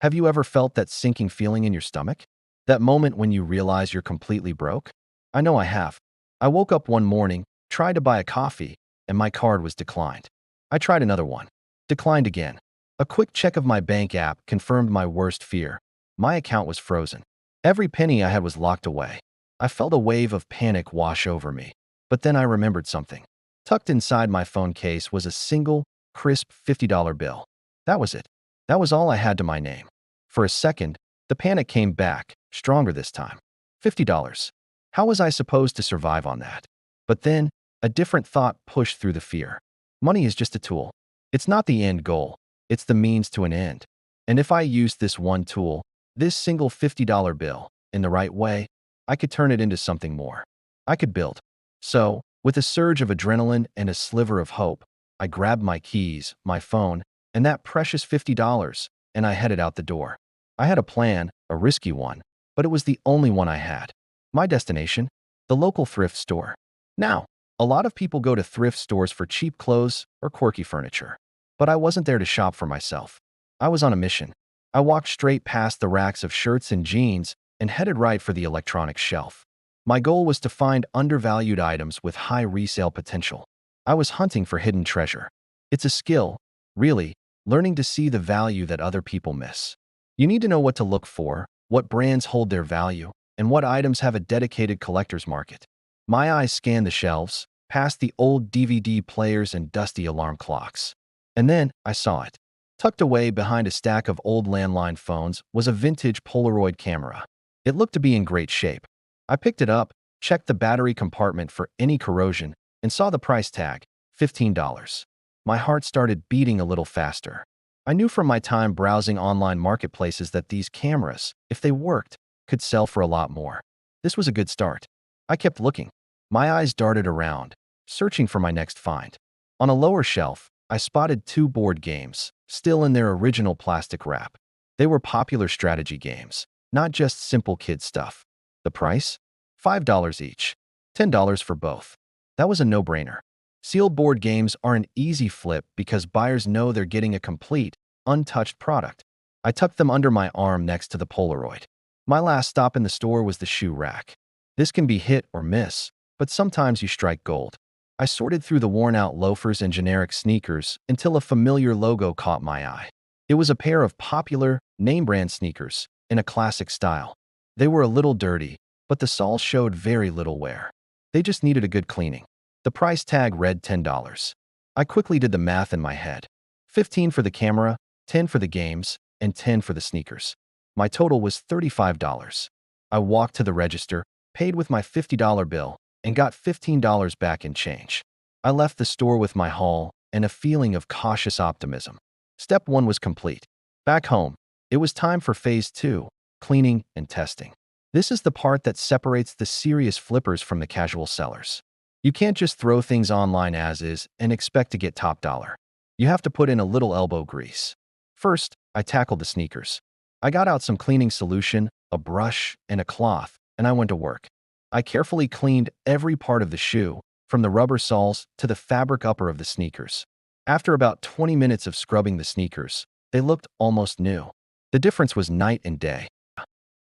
Have you ever felt that sinking feeling in your stomach? That moment when you realize you're completely broke? I know I have. I woke up one morning, tried to buy a coffee, and my card was declined. I tried another one. Declined again. A quick check of my bank app confirmed my worst fear. My account was frozen. Every penny I had was locked away. I felt a wave of panic wash over me. But then I remembered something. Tucked inside my phone case was a single, crisp $50 bill. That was it. That was all I had to my name. For a second, the panic came back, stronger this time. $50. How was I supposed to survive on that? But then, a different thought pushed through the fear. Money is just a tool. It's not the end goal. It's the means to an end. And if I used this one tool, this single $50 bill, in the right way, I could turn it into something more. I could build. So, with a surge of adrenaline and a sliver of hope, I grabbed my keys, my phone, and that precious $50, and I headed out the door. I had a plan, a risky one, but it was the only one I had. My destination? The local thrift store. Now, a lot of people go to thrift stores for cheap clothes or quirky furniture. But I wasn't there to shop for myself. I was on a mission. I walked straight past the racks of shirts and jeans and headed right for the electronics shelf. My goal was to find undervalued items with high resale potential. I was hunting for hidden treasure. It's a skill, really, learning to see the value that other people miss. You need to know what to look for, what brands hold their value, and what items have a dedicated collector's market. My eyes scanned the shelves, past the old DVD players and dusty alarm clocks. And then I saw it. Tucked away behind a stack of old landline phones was a vintage Polaroid camera. It looked to be in great shape. I picked it up, checked the battery compartment for any corrosion, and saw the price tag, $15. My heart started beating a little faster. I knew from my time browsing online marketplaces that these cameras, if they worked, could sell for a lot more. This was a good start. I kept looking. My eyes darted around, searching for my next find. On a lower shelf, I spotted two board games, still in their original plastic wrap. They were popular strategy games, not just simple kid stuff. The price? $5 each. $10 for both. That was a no-brainer. Sealed board games are an easy flip because buyers know they're getting a complete, untouched product. I tucked them under my arm next to the Polaroid. My last stop in the store was the shoe rack. This can be hit or miss, but sometimes you strike gold. I sorted through the worn-out loafers and generic sneakers until a familiar logo caught my eye. It was a pair of popular, name-brand sneakers in a classic style. They were a little dirty, but the soles showed very little wear. They just needed a good cleaning. The price tag read $10. I quickly did the math in my head. 15 for the camera, 10 for the games, and 10 for the sneakers. My total was $35. I walked to the register, paid with my $50 bill, and got $15 back in change. I left the store with my haul and a feeling of cautious optimism. Step 1 was complete. Back home, it was time for phase 2, cleaning and testing. This is the part that separates the serious flippers from the casual sellers. You can't just throw things online as is and expect to get top dollar. You have to put in a little elbow grease. First, I tackled the sneakers. I got out some cleaning solution, a brush, and a cloth, and I went to work. I carefully cleaned every part of the shoe, from the rubber soles to the fabric upper of the sneakers. After about 20 minutes of scrubbing the sneakers, they looked almost new. The difference was night and day.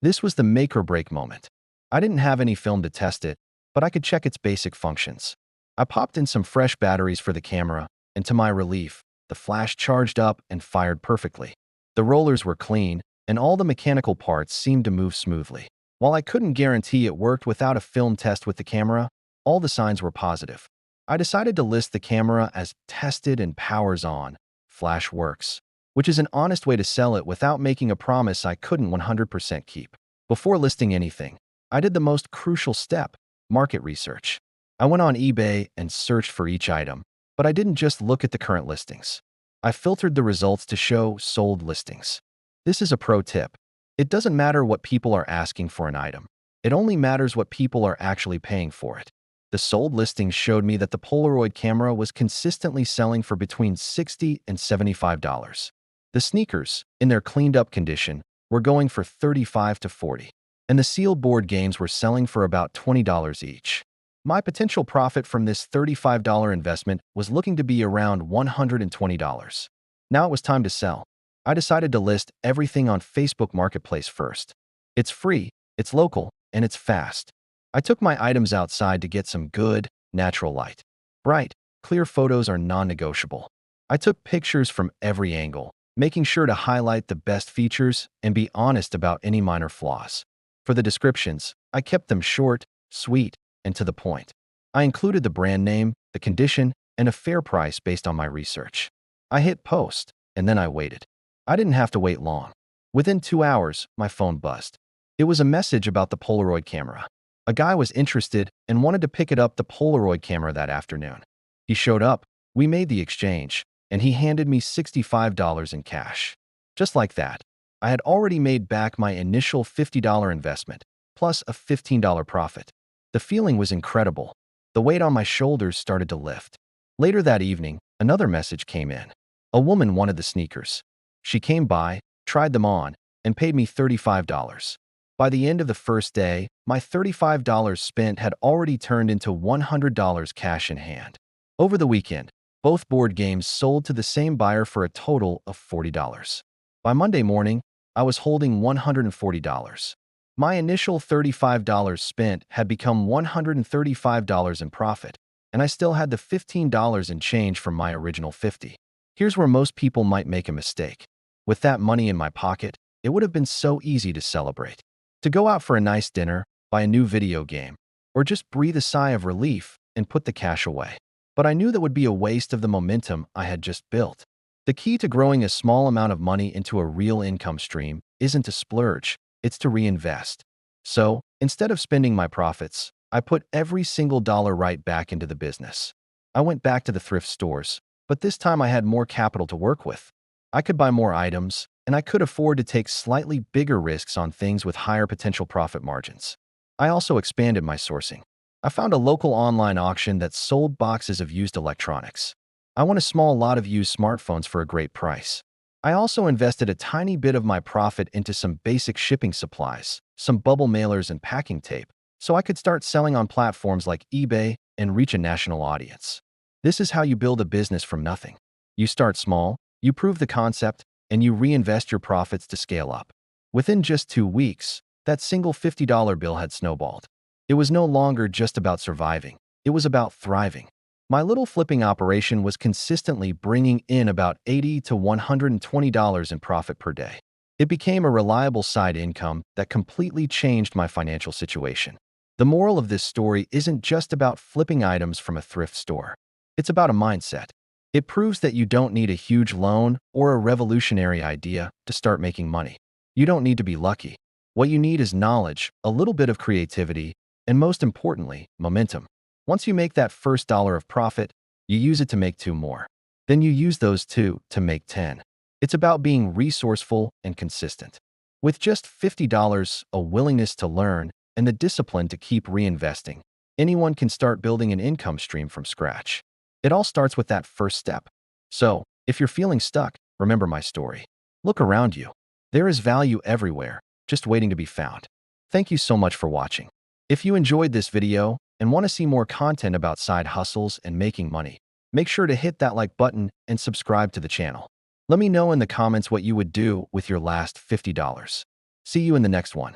This was the make or break moment. I didn't have any film to test it, but I could check its basic functions. I popped in some fresh batteries for the camera, and to my relief, the flash charged up and fired perfectly. The rollers were clean, and all the mechanical parts seemed to move smoothly. While I couldn't guarantee it worked without a film test with the camera, all the signs were positive. I decided to list the camera as tested and powers on, flash works, which is an honest way to sell it without making a promise I couldn't 100% keep. Before listing anything, I did the most crucial step, market research. I went on eBay and searched for each item, but I didn't just look at the current listings. I filtered the results to show sold listings. This is a pro tip. It doesn't matter what people are asking for an item. It only matters what people are actually paying for it. The sold listings showed me that the Polaroid camera was consistently selling for between $60 and $75. The sneakers, in their cleaned-up condition, were going for $35 to $40, and the sealed board games were selling for about $20 each. My potential profit from this $35 investment was looking to be around $120. Now it was time to sell. I decided to list everything on Facebook Marketplace first. It's free, it's local, and it's fast. I took my items outside to get some good, natural light. Bright, clear photos are non-negotiable. I took pictures from every angle, making sure to highlight the best features and be honest about any minor flaws. For the descriptions, I kept them short, sweet, and to the point. I included the brand name, the condition, and a fair price based on my research. I hit post, and then I waited. I didn't have to wait long. Within 2 hours, my phone buzzed. It was a message about the Polaroid camera. A guy was interested and wanted to pick it up the Polaroid camera that afternoon. He showed up, we made the exchange, and he handed me $65 in cash. Just like that, I had already made back my initial $50 investment, plus a $15 profit. The feeling was incredible. The weight on my shoulders started to lift. Later that evening, another message came in. A woman wanted the sneakers. She came by, tried them on, and paid me $35. By the end of the first day, my $35 spent had already turned into $100 cash in hand. Over the weekend, both board games sold to the same buyer for a total of $40. By Monday morning, I was holding $140. My initial $35 spent had become $135 in profit, and I still had the $15 in change from my original $50. Here's where most people might make a mistake. With that money in my pocket, it would have been so easy to celebrate. To go out for a nice dinner, buy a new video game, or just breathe a sigh of relief and put the cash away. But I knew that would be a waste of the momentum I had just built. The key to growing a small amount of money into a real income stream isn't to splurge, it's to reinvest. So, instead of spending my profits, I put every single dollar right back into the business. I went back to the thrift stores, but this time I had more capital to work with. I could buy more items, and I could afford to take slightly bigger risks on things with higher potential profit margins. I also expanded my sourcing. I found a local online auction that sold boxes of used electronics. I won a small lot of used smartphones for a great price. I also invested a tiny bit of my profit into some basic shipping supplies, some bubble mailers and packing tape, so I could start selling on platforms like eBay and reach a national audience. This is how you build a business from nothing. You start small, you prove the concept, and you reinvest your profits to scale up. Within just 2 weeks, that single $50 bill had snowballed. It was no longer just about surviving. It was about thriving. My little flipping operation was consistently bringing in about $80 to $120 in profit per day. It became a reliable side income that completely changed my financial situation. The moral of this story isn't just about flipping items from a thrift store. It's about a mindset. It proves that you don't need a huge loan or a revolutionary idea to start making money. You don't need to be lucky. What you need is knowledge, a little bit of creativity, and most importantly, momentum. Once you make that first dollar of profit, you use it to make 2 more. Then you use those 2 to make 10. It's about being resourceful and consistent. With just $50, a willingness to learn, and the discipline to keep reinvesting, anyone can start building an income stream from scratch. It all starts with that first step. So, if you're feeling stuck, remember my story. Look around you. There is value everywhere, just waiting to be found. Thank you so much for watching. If you enjoyed this video and want to see more content about side hustles and making money, make sure to hit that like button and subscribe to the channel. Let me know in the comments what you would do with your last $50. See you in the next one.